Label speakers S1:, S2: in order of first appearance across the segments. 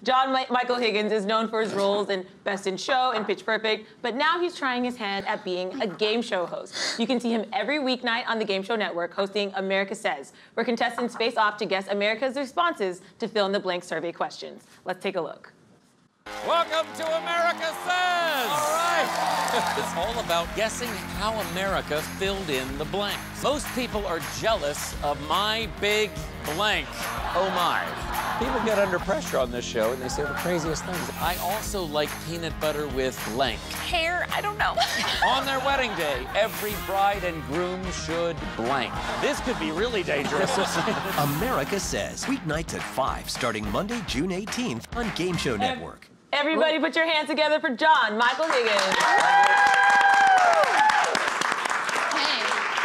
S1: Michael Higgins is known for his roles in Best in Show and Pitch Perfect, but now he's trying his hand at being a game show host. You can see him every weeknight on the Game Show Network hosting America Says, where contestants face off to guess America's responses to fill-in-the-blank survey questions. Let's take a look.
S2: Welcome to America Says! All right. It's all about guessing how America filled in the blanks. Most people are jealous of my big blank. Oh my. People get under pressure on this show and they say the craziest things. I also like peanut butter with blank.
S3: Hair, I don't know.
S2: On their wedding day, every bride and groom should blank. This could be really dangerous.
S4: America Says, weeknights at 5, starting Monday, June 18th on Game Show Network.
S1: Everybody put your hands together for Michael Higgins.
S3: Hey.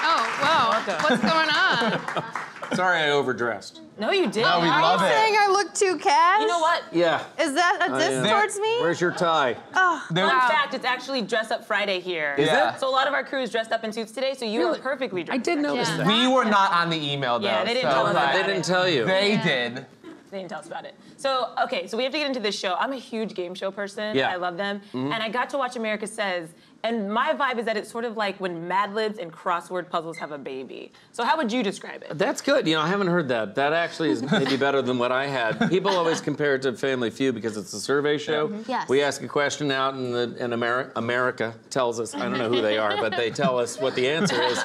S3: Oh, whoa. What's going on?
S2: Sorry I overdressed.
S1: No, you didn't.
S5: No, we love it.
S3: Are you saying I look too cash?
S1: You know what?
S2: Yeah.
S3: Is that a diss towards me?
S2: Where's your tie?
S3: Oh,
S1: Fun fact, it's actually Dress Up Friday here.
S5: Is it?
S1: So a lot of our crew is dressed up in suits today, so you are perfectly dressed.
S2: I did notice that.
S5: We were not on the email, though.
S1: Yeah, they didn't tell us about
S2: They didn't tell you.
S5: They did.
S1: They didn't tell us about it. So, okay, so we have to get into this show. I'm a huge game show person.
S2: Yeah.
S1: I love them. And I got to watch America Says, and my vibe is that it's sort of like when Mad Libs and crossword puzzles have a baby. So how would you describe it?
S2: That's good. You know, I haven't heard that. That actually is maybe better than what I had. People always compare it to Family Feud because it's a survey show.
S3: Yes.
S2: We ask a question out, and America tells us, I don't know who they are, but they tell us what the answer is.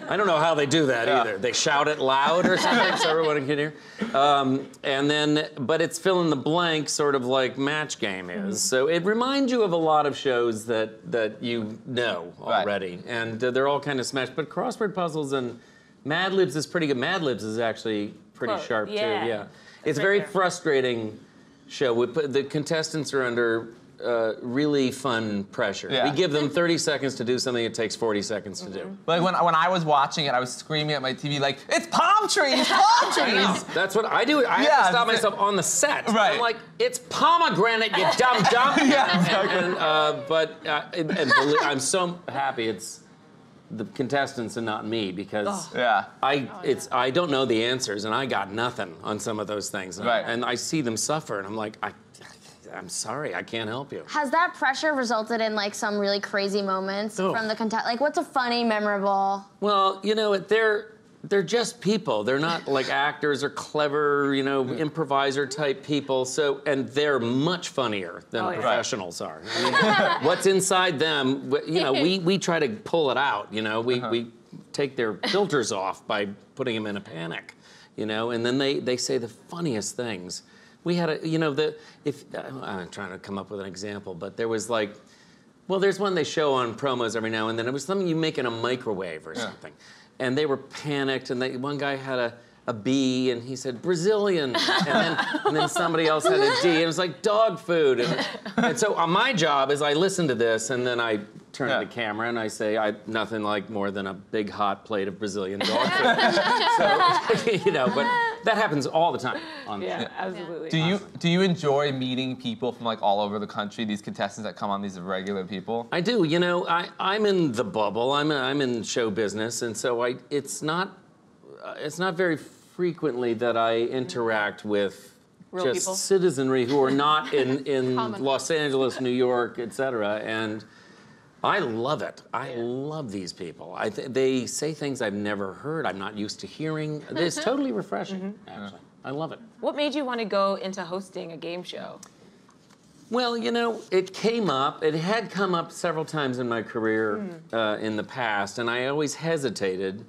S2: I don't know how they do that either. They shout it loud or something so everyone can hear. And then, but it's fill in the blank, sort of like Match Game is. So it reminds you of a lot of shows that you know already. Right. And they're all kind of smashed. But crossword puzzles and Mad Libs is pretty good. Mad Libs is actually pretty sharp too. Yeah. It's a very frustrating show. The contestants are under really fun pressure.
S5: Yeah.
S2: We give them 30 seconds to do something it takes 40 seconds to do.
S5: Like when I was watching it, I was screaming at my TV like, it's palm trees, palm trees!
S2: That's what I do. I have to stop myself on the set.
S5: Right.
S2: I'm like, it's pomegranate, you dumb dumb.
S5: Yeah, exactly.
S2: I'm so happy it's the contestants and not me because
S5: Yeah.
S2: I don't know the answers and I got nothing on some of those things.
S5: Right.
S2: And I see them suffer and I'm like, I'm sorry, I can't help you.
S6: Has that pressure resulted in like some really crazy moments from the contest? Like, what's a funny, memorable?
S2: Well, you know, they're just people. They're not like actors or clever, you know, improviser type people. So, and they're much funnier than professionals are. I mean, what's inside them? You know, we try to pull it out. You know, we take their filters off by putting them in a panic. You know, and then they say the funniest things. We had a, you know, I'm trying to come up with an example, but there was like, well, there's one they show on promos every now and then. It was something you make in a microwave or something. And they were panicked, and one guy had a B, and he said, Brazilian. And then somebody else had a D, and it was like dog food. And so my job is I listen to this, and then I turn to the camera, and I say, nothing like more than a big hot plate of Brazilian dog food. So, you know, but that happens all the time on the show.
S1: Absolutely.
S5: Do you enjoy meeting people from like all over the country, these contestants that come on, these regular people?
S2: I do. You know, I'm in the bubble. I'm in show business, and so it's not very frequently that I interact with
S1: real
S2: just
S1: people?
S2: Citizenry who are not in Los Angeles, New York, etc. And I love it. I love these people. They say things I've never heard. I'm not used to hearing. It's totally refreshing, actually. I love it.
S1: What made you want to go into hosting a game show?
S2: Well, you know, it came up. It had come up several times in my career in the past, and I always hesitated.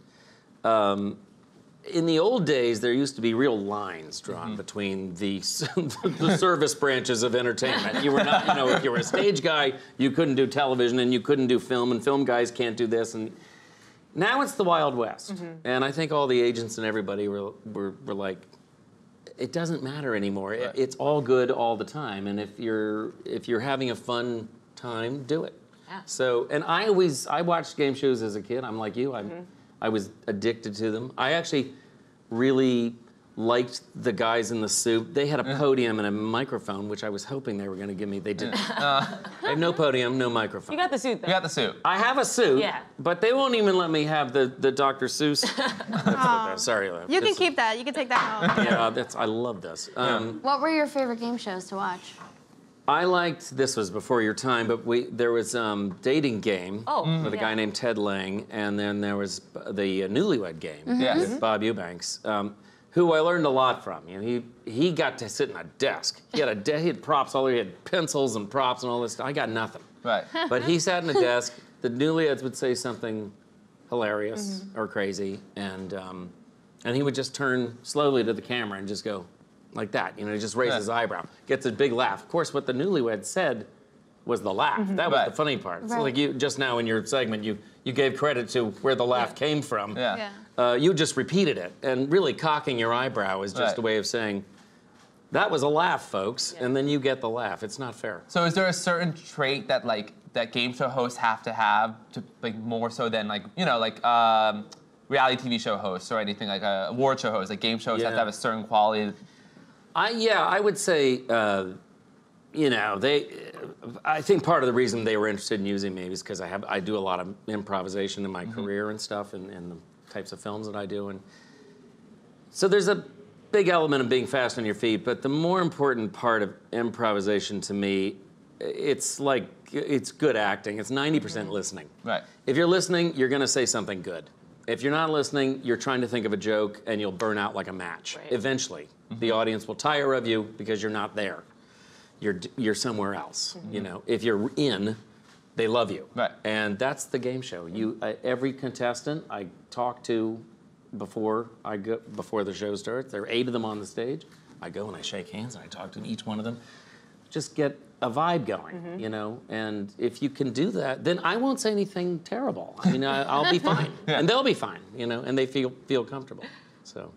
S2: In the old days, there used to be real lines drawn between the service branches of entertainment. You were not, you know, if you were a stage guy, you couldn't do television and you couldn't do film, and film guys can't do this. And now it's the Wild West. And I think all the agents and everybody were like, it doesn't matter anymore.
S5: Right.
S2: It's all good all the time. And if you're having a fun time, do it.
S1: Yeah.
S2: So, and I watched game shows as a kid. I'm like you. I was addicted to them. I actually really liked the guys in the suit. They had a podium and a microphone, which I was hoping they were going to give me. They didn't. I have no podium, no microphone.
S1: You got the suit, though.
S5: You got the suit.
S2: I have a suit,
S1: Yeah.
S2: but they won't even let me have the Dr. Seuss. Sorry.
S3: You can keep that. You can take that home.
S2: Yeah, I love this.
S6: What were your favorite game shows to watch?
S2: I liked, this was before your time, but there was Dating Game with a guy named Ted Lang, and then there was the Newlywed Game with Bob Eubanks, who I learned a lot from. You know, he got to sit in a desk. He had props all over. He had pencils and props and all this stuff. I got nothing.
S5: Right.
S2: But he sat in a desk. The Newlyweds would say something hilarious or crazy, and he would just turn slowly to the camera and just go like that. You know, he just raised his eyebrow, gets a big laugh. Of course, what the Newlyweds said was the laugh. That was the funny part. So like you just now in your segment, you gave credit to where the laugh came from.
S5: Yeah.
S2: You just repeated it, and really cocking your eyebrow is just a way of saying, that was a laugh, folks, and then you get the laugh. It's not fair.
S5: So is there a certain trait that that game show hosts have to like more so than like, you know, like reality TV show hosts or anything like award show hosts? Like game shows have to have a certain quality.
S2: I would say, you know, I think part of the reason they were interested in using me is because I do a lot of improvisation in my career and stuff, and the types of films that I do, and so there's a big element of being fast on your feet. But the more important part of improvisation to me, it's good acting. It's 90% listening.
S5: Right.
S2: If you're listening, you're going to say something good. If you're not listening, you're trying to think of a joke, and you'll burn out like a match.
S1: Right.
S2: Eventually, the audience will tire of you because you're not there. You're somewhere else. You know, if you're in, they love you.
S5: Right.
S2: And that's the game show. Every contestant I talk to before the show starts. There are 8 of them on the stage. I go and I shake hands and I talk to each one of them. Just get a vibe going, you know. And if you can do that, then I won't say anything terrible. I mean, I'll be fine, and they'll be fine, you know, and they feel comfortable. So.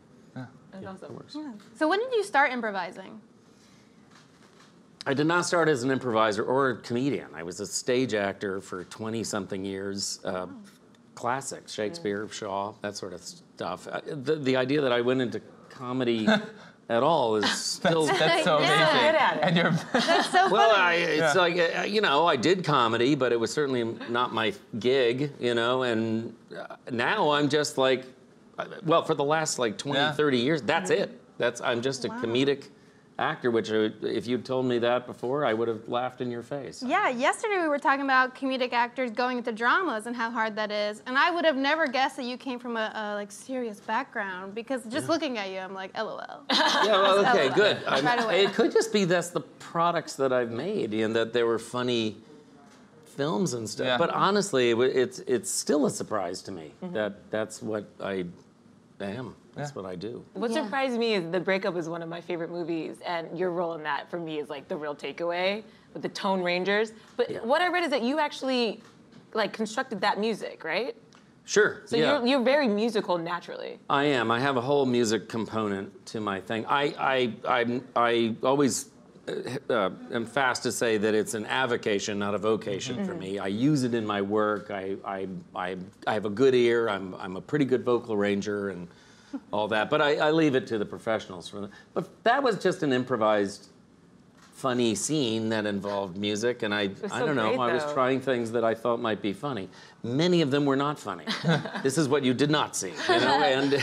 S1: That's awesome.
S2: It works.
S3: So when did you start improvising?
S2: I did not start as an improviser or a comedian. I was a stage actor for 20-something years. Classics, Shakespeare, Shaw, that sort of stuff. The idea that I went into comedy at all is still...
S5: That's so amazing.
S1: Good at it.
S5: And you're...
S3: That's so
S2: Well,
S3: funny.
S2: it's like, you know, I did comedy, but it was certainly not my gig, you know, and now I'm just like, well, for the last like 20, 30 years, that's it. I'm just a comedic actor, which if you'd told me that before, I would have laughed in your face.
S3: Yeah, yesterday we were talking about comedic actors going into dramas and how hard that is, and I would have never guessed that you came from a like serious background, because just looking at you, I'm like, LOL.
S2: Yeah, well, okay, good.
S3: Right away.
S2: It could just be that's the products that I've made, and that they were funny films and stuff.
S5: Yeah.
S2: But honestly, it's still a surprise to me that that's what I am. That's what I do.
S1: What surprised me is The Breakup is one of my favorite movies, and your role in that, for me, is like the real takeaway with the Tone Rangers. But what I read is that you actually like constructed that music, right?
S2: Sure.
S1: So you're very musical naturally.
S2: I am. I have a whole music component to my thing. I always am fast to say that it's an avocation, not a vocation for me. I use it in my work. I have a good ear. I'm a pretty good vocal arranger and all that. But I leave it to the professionals for that. But that was just an improvised, funny scene that involved music, and I don't know.
S1: great,
S2: I was
S1: though.
S2: trying things that I thought might be funny. Many of them were not funny. This is what you did not see, you know,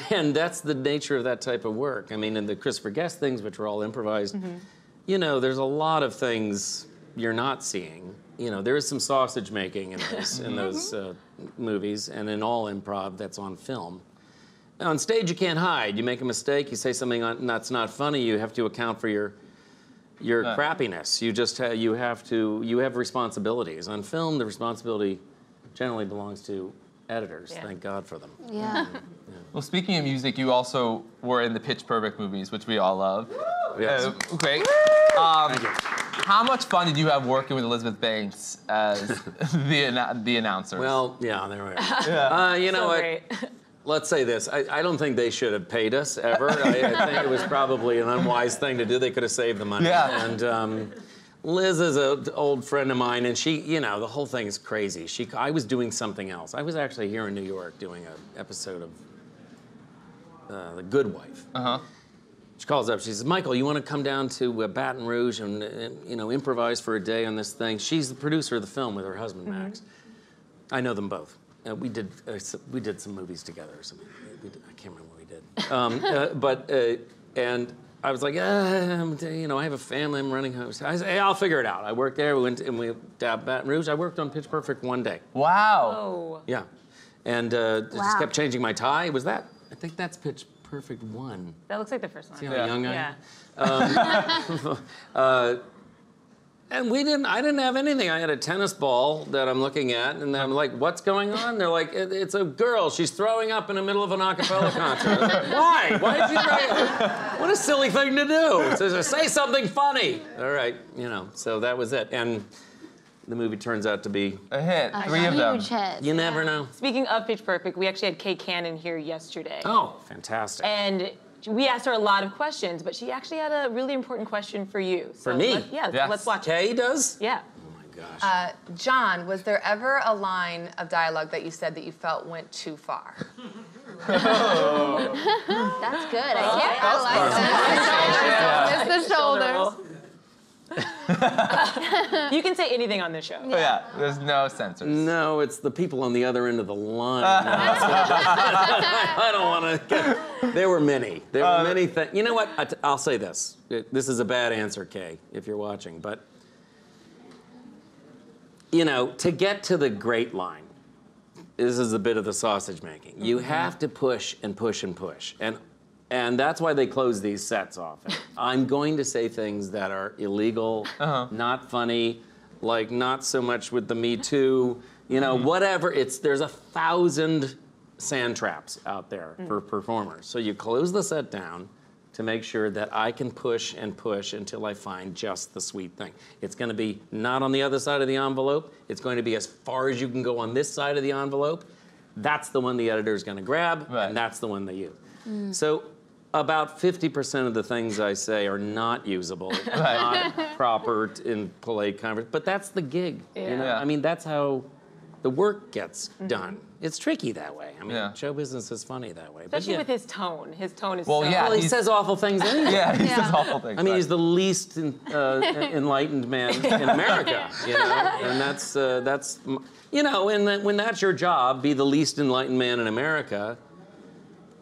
S2: and that's the nature of that type of work. I mean, in the Christopher Guest things, which were all improvised, you know, there's a lot of things you're not seeing. You know, there is some sausage making in those movies, and in all improv that's on film. On stage, you can't hide. You make a mistake, you say something that's not funny, you have to account for your crappiness. You just you have responsibilities. On film, the responsibility generally belongs to editors. Thank God for them.
S6: Yeah.
S5: Well, speaking of music, you also were in the Pitch Perfect movies, which we all love.
S2: Yes.
S5: Great. How much fun did you have working with Elizabeth Banks as the announcer?
S2: Well, yeah, there we are. You know what?
S1: Great.
S2: Let's say this. I don't think they should have paid us ever. I think it was probably an unwise thing to do. They could have saved the money.
S5: Yeah.
S2: And Liz is an old friend of mine, and she, you know, the whole thing is crazy. I was doing something else. I was actually here in New York doing an episode of The Good Wife. She calls up. She says, "Michael, you want to come down to Baton Rouge and improvise for a day on this thing?" She's the producer of the film with her husband Max. I know them both. We did some movies together or something. I can't remember what we did. And I was like, I have a family. I'm running home. I said, hey, I'll figure it out. I worked there. We went and we to Baton Rouge. I worked on Pitch Perfect one day.
S5: Wow.
S1: Oh.
S2: Yeah, and just kept changing my tie. Was that? I think that's Pitch Perfect 1.
S1: That looks like the first one.
S2: See how young I am?
S1: Yeah.
S2: And I didn't have anything. I had a tennis ball that I'm looking at, and I'm like, what's going on? They're like, it's a girl. She's throwing up in the middle of an a cappella concert. I was like, why? Why did you throw up? What a silly thing to do. So say something funny. All right, so that was it. And the movie turns out to be
S5: a hit. Three of them.
S6: Huge hit.
S2: You never know.
S1: Speaking of Pitch Perfect, we actually had Kay Cannon here yesterday.
S2: Oh, fantastic.
S1: And we asked her a lot of questions, but she actually had a really important question for you. So
S2: For me?
S1: Let's watch it.
S2: Kay does?
S1: Yeah.
S2: Oh my gosh.
S7: John, was there ever a line of dialogue that you said that you felt went too far?
S6: That's good. I
S3: It's
S6: like that.
S3: the shoulders.
S1: You can say anything on this show.
S5: Yeah, there's no censors.
S2: No, it's the people on the other end of the line. I don't want to get... There were many. There were many things. You know what? I'll say this. This is a bad answer, Kay, if you're watching. But, to get to the great line, this is a bit of the sausage making. You have to push and push and push. And that's why they close these sets often. I'm going to say things that are illegal, not funny, like not so much with the Me Too, whatever. There's 1,000 sand traps out there for performers. So you close the set down to make sure that I can push and push until I find just the sweet thing. It's going to be not on the other side of the envelope. It's going to be as far as you can go on this side of the envelope. That's the one the editor is going to grab, and that's the one they use. So about 50% of the things I say are not usable, not proper in polite conversation, but that's the gig.
S1: Yeah.
S2: I mean, that's how the work gets done. It's tricky that way. I mean, show business is funny that way.
S1: Especially with his tone. His tone is
S5: Well,
S1: so...
S5: yeah.
S2: Well, he says awful things anyway.
S5: Yeah, he says awful things.
S2: I mean, he's the least enlightened man in America, and that's when that's your job, be the least enlightened man in America.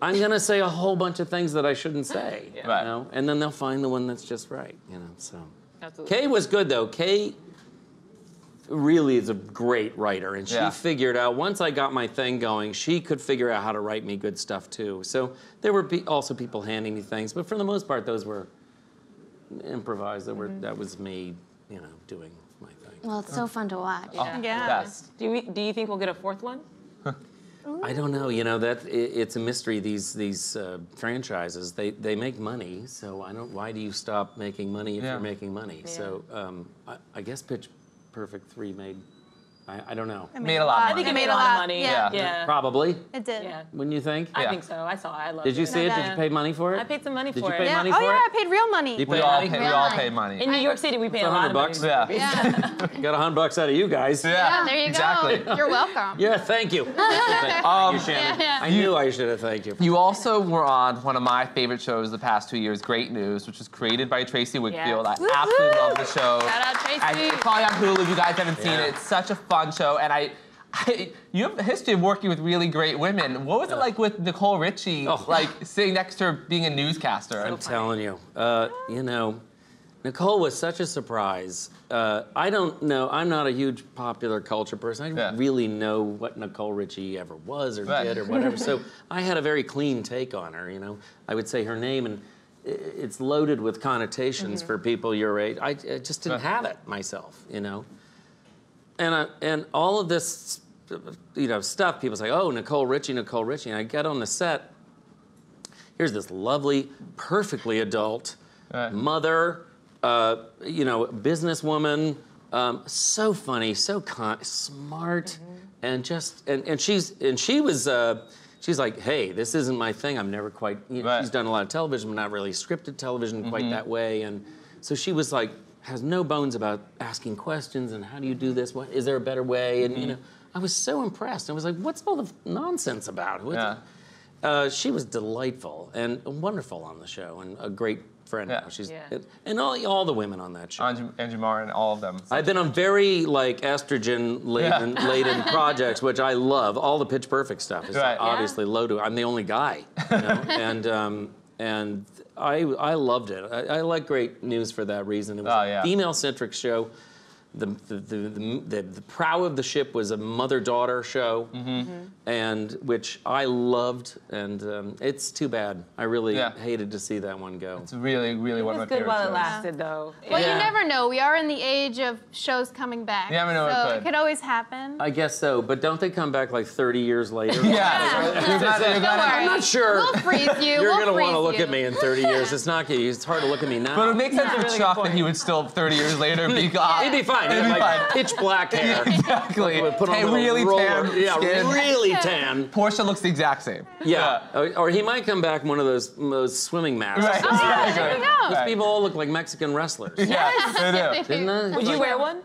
S2: I'm gonna say a whole bunch of things that I shouldn't say, and then they'll find the one that's just right, So,
S1: Absolutely.
S2: Kay was good though. Kay really is a great writer, and she figured out once I got my thing going, she could figure out how to write me good stuff too. So there were also people handing me things, but for the most part, those were improvised. That was me, doing my thing.
S6: Well, it's so fun to watch.
S5: Best.
S1: Do you think we'll get a fourth one?
S2: I don't know. It's a mystery. These franchises, they make money. So why do you stop making money if you're making money? Yeah. So I guess Pitch Perfect 3 made. I don't know.
S5: It made a lot of money.
S1: I think it made a lot of money.
S3: Yeah.
S2: Probably.
S3: It did.
S1: Yeah.
S2: Wouldn't you think?
S1: I think so. I saw it. I loved it.
S2: Did you see it? Did you pay money for it?
S1: I paid some money for it.
S2: Did you pay money
S3: Oh,
S2: for
S3: yeah,
S2: it?
S3: I paid real money.
S2: You
S5: We
S2: paid
S5: all
S2: money?
S5: pay money.
S1: In New York City, we paid a lot of money.
S2: $100.
S5: Yeah.
S2: Got $100 out of you guys.
S3: Yeah, there you
S5: Exactly.
S3: go. You're welcome.
S2: Yeah, thank you. Thank you, Shannon. I knew I should have thanked you.
S5: You also were on one of my favorite shows the past 2 years, Great News, which was created by Tracy Wickfield.
S1: Yes.
S5: I absolutely love the show.
S3: Shout out Tracy.
S5: It's probably on Hulu if you guys haven't seen it. It's such a fun show, and you have a history of working with really great women. What was it like with Nicole Richie, sitting next to her being a newscaster?
S2: I'm telling you, Nicole was such a surprise. I don't know. I'm not a huge popular culture person. I don't really know what Nicole Richie ever was or did or whatever. So I had a very clean take on her. I would say her name, and it's loaded with connotations for people your age. I just didn't have it myself. And all of this, stuff. People say, "Oh, Nicole Richie." And I get on the set. Here's this lovely, perfectly adult mother, businesswoman, so funny, so smart, and she's like, "Hey, this isn't my thing. I'm never quite." She's done a lot of television, but not really scripted television quite that way, and so she was like. Has no bones about asking questions and how do you do this? What is there a better way? And I was so impressed. I was like, what's all the nonsense about? She was delightful and wonderful on the show, and a great friend.
S5: Yeah.
S2: She's
S1: Yeah.
S2: and all the women on that show.
S5: Angie Martin, all of them.
S2: I've been on very like estrogen laden projects, which I love. All the Pitch Perfect stuff is
S5: Right.
S2: obviously low to. I'm the only guy, you know? and I loved it. I like Great News for that reason. It was a female-centric show. The prow of the ship was a mother-daughter show, and which I loved, and it's too bad. I really hated to see that one go.
S5: It's really, really one of my
S1: It was good
S5: favorite
S1: while
S5: shows.
S1: it lasted, though.
S3: Well, you never know. We are in the age of shows coming back.
S5: You never know
S3: so
S5: what
S3: it could always happen.
S2: I guess so, but don't they come back like 30 years later?
S3: I'm
S2: not sure.
S3: We'll freeze you.
S2: You're
S3: going to
S2: want to look at me in 30 years. It's not good. It's hard to look at me now.
S5: But it makes sense for Chuck that he would still, 30 years later, be
S2: He'd be fine. He'd have like pitch black hair.
S5: Exactly.
S2: Put on a little
S5: really
S2: roller.
S5: tan
S2: Yeah,
S5: skin.
S2: really tan.
S5: Portia looks the exact same.
S2: Yeah. Or he might come back in one of those swimming masks.
S5: Right.
S3: There you go.
S2: Those people all look like Mexican wrestlers.
S5: Yeah, they do.
S2: Didn't they?
S1: Would you wear one?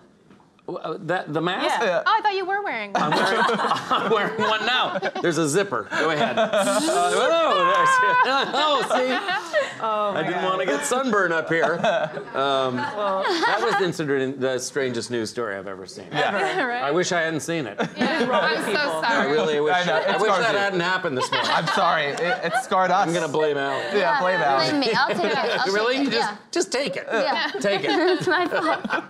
S2: The mask?
S1: Yeah.
S3: Oh, I thought you were wearing one.
S2: I'm wearing one now. There's a zipper. Go ahead. I didn't want to get sunburn up here. That was considered the strangest news story I've ever seen.
S3: Right?
S2: I wish I hadn't seen it.
S3: I'm so
S2: I
S3: sorry.
S2: really wish.
S5: I know,
S2: I
S5: it
S2: wish
S5: scars
S2: that
S5: you.
S2: hadn't happened this morning.
S5: I'm sorry. It scarred us.
S2: I'm gonna blame Al.
S5: Yeah, blame Al.
S6: Blame me. I'll take it. I'll
S2: Really?
S6: Take it.
S2: Just take it.
S6: Yeah.
S2: Take it.
S6: It's my fault.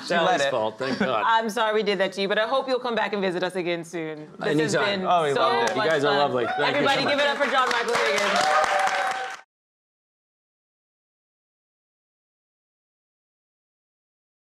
S2: Sally's
S5: it.
S2: fault. Thank God.
S1: I'm sorry we did that to you, but I hope you'll come back and visit us again soon. This has
S2: Anytime.
S1: been
S5: Oh, we
S1: so
S5: loved it.
S1: much
S2: You guys are
S1: fun.
S2: lovely. Thank you so
S1: Everybody
S2: much.
S1: give it up for John Michael Higgins.